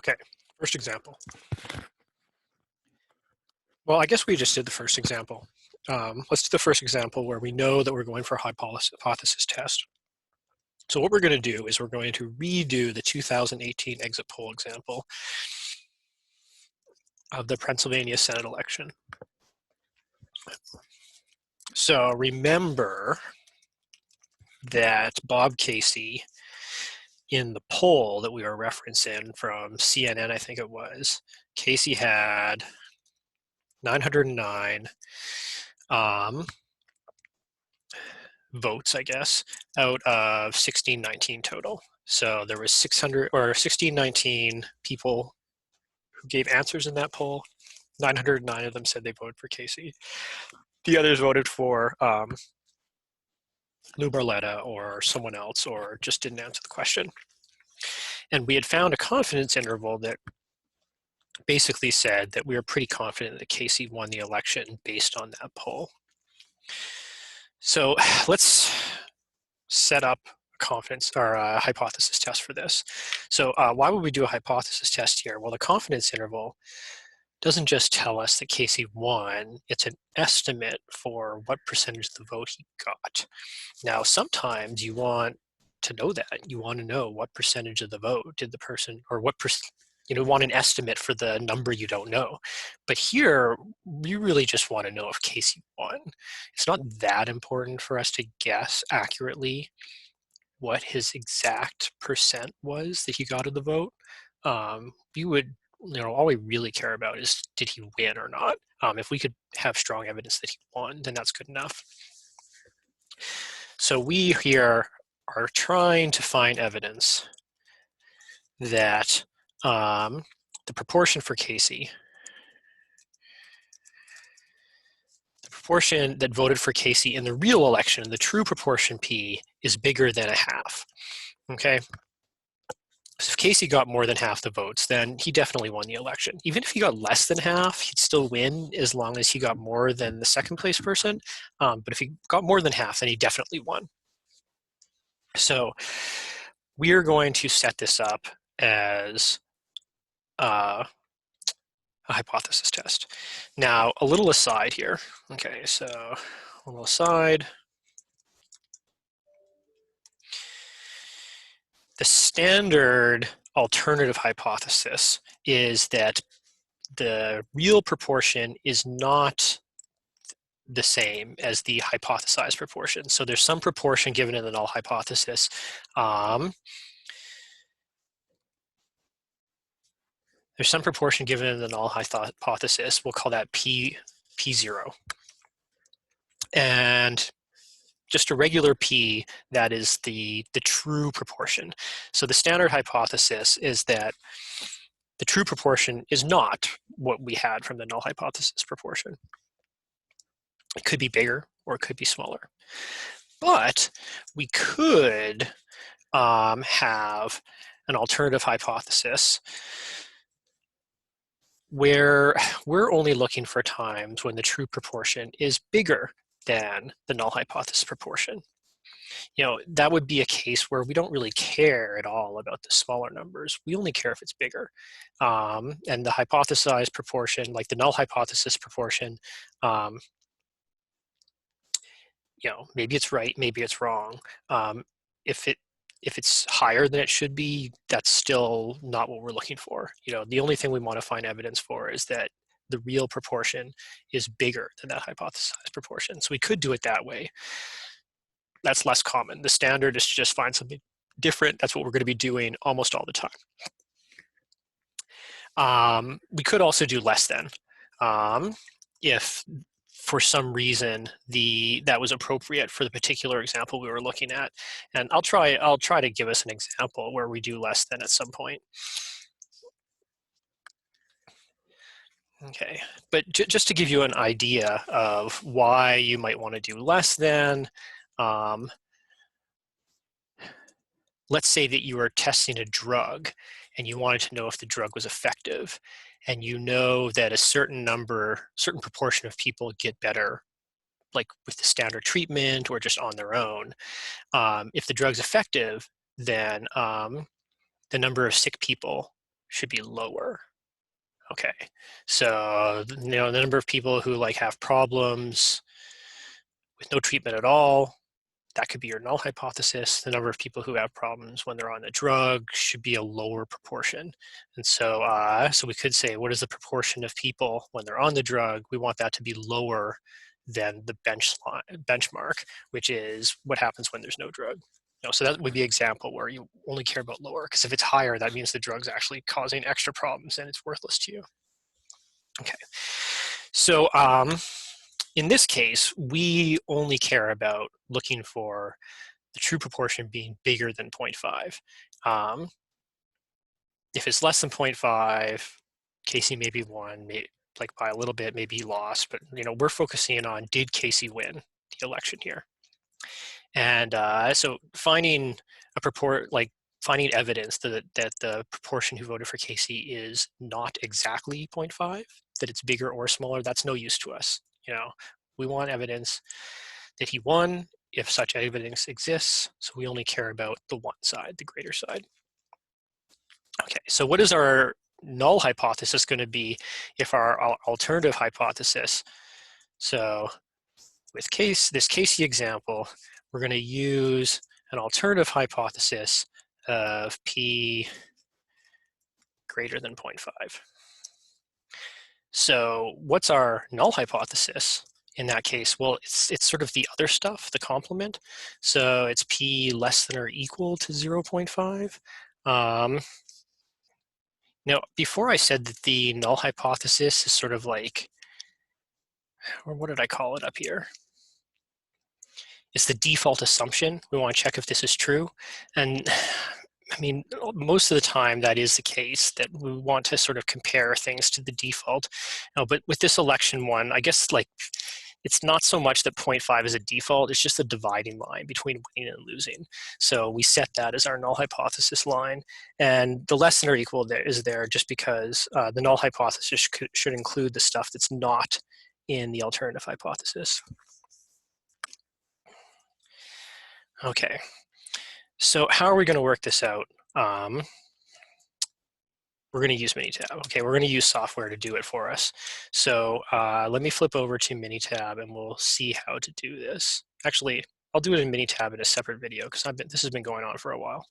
Okay, first example. Well, I guess we just did the first example. Let's do the first example where we know that we're going for a hypothesis test. So what we're going to do is we're going to redo the 2018 exit poll example of the Pennsylvania Senate election. So remember that Bob Casey, in the poll that we were referencing from CNN, I think it was, Casey had 909 votes, I guess, out of 1619 total. So there was 1619 people who gave answers in that poll. 909 of them said they voted for Casey. The others voted for Lou Barletta or someone else, or just didn't answer the question. And we had found a confidence interval that basically said that we were pretty confident that Casey won the election based on that poll. So let's set up a confidence or a hypothesis test for this. So why would we do a hypothesis test here? Well, the confidence interval doesn't just tell us that Casey won, it's an estimate for what percentage of the vote he got. Now, sometimes you want to know that. You want to know what percentage of the vote did the person, or what you want an estimate for the number you don't know. But here, we really just want to know if Casey won. It's not that important for us to guess accurately what his exact percent was that he got of the vote. We would, all we really care about is, did he win or not? If we could have strong evidence that he won, then that's good enough. So we here are trying to find evidence that the proportion for Casey, the proportion that voted for Casey in the real election, the true proportion P, is bigger than a half. Okay. So if Casey got more than half the votes, then he definitely won the election. Even if he got less than half, he'd still win as long as he got more than the second place person. But if he got more than half, then he definitely won. So we are going to set this up as a hypothesis test. Now, a little aside here. Okay, so a little aside. The standard alternative hypothesis is that the real proportion is not the same as the hypothesized proportion. So there's some proportion given in the null hypothesis. There's some proportion given in the null hypothesis. We'll call that P0. And just a regular P, that is the true proportion. So the standard hypothesis is that the true proportion is not what we had from the null hypothesis proportion. It could be bigger or it could be smaller. But we could have an alternative hypothesis where we're only looking for times when the true proportion is bigger than the null hypothesis proportion. That would be a case where we don't really care at all about the smaller numbers. We only care if it's bigger. And the hypothesized proportion, like the null hypothesis proportion, maybe it's right, maybe it's wrong. If it's higher than it should be, that's still not what we're looking for. The only thing we want to find evidence for is that the real proportion is bigger than that hypothesized proportion. So we could do it that way. That's less common. The standard is to just find something different. That's what we're going to be doing almost all the time. We could also do less than. If for some reason that was appropriate for the particular example we were looking at. And I'll try to give us an example where we do less than at some point. Okay, but just to give you an idea of why you might want to do less than, let's say that you were testing a drug and you wanted to know if the drug was effective, and you know that a certain proportion of people get better, like with the standard treatment or just on their own. If the drug's effective, then the number of sick people should be lower. Okay, so the number of people who like have problems with no treatment at all, that could be your null hypothesis. The number of people who have problems when they're on the drug should be a lower proportion. And so, so we could say, what is the proportion of people when they're on the drug? We want that to be lower than the benchmark, which is what happens when there's no drug. So that would be an example where you only care about lower, because if it's higher, that means the drug's actually causing extra problems and it's worthless to you. Okay, so in this case, we only care about looking for the true proportion being bigger than 0.5. If it's less than 0.5, Casey maybe won, like by a little bit, maybe he lost, but we're focusing on, did Casey win the election here? And so finding finding evidence that the proportion who voted for Casey is not exactly 0.5, that it's bigger or smaller, that's no use to us. We want evidence that he won, if such evidence exists, so we only care about the one side, the greater side. Okay, so what is our null hypothesis going to be if our alternative hypothesis? So with this Casey example, we're going to use an alternative hypothesis of p greater than 0.5. So what's our null hypothesis in that case? Well, it's sort of the other stuff, the complement. So it's p less than or equal to 0.5. Now, before I said that the null hypothesis is sort of like, or what did I call it up here? It's the default assumption. We want to check if this is true. And I mean, most of the time that is the case, that we want to sort of compare things to the default. But with this election one, I guess like it's not so much that 0.5 is a default, it's just a dividing line between winning and losing. So we set that as our null hypothesis line. And the less than or equal there is there just because the null hypothesis should include the stuff that's not in the alternative hypothesis. Okay, so how are we going to work this out? We're going to use Minitab. Okay, we're going to use software to do it for us. So let me flip over to Minitab and we'll see how to do this. Actually, I'll do it in Minitab in a separate video because this has been going on for a while.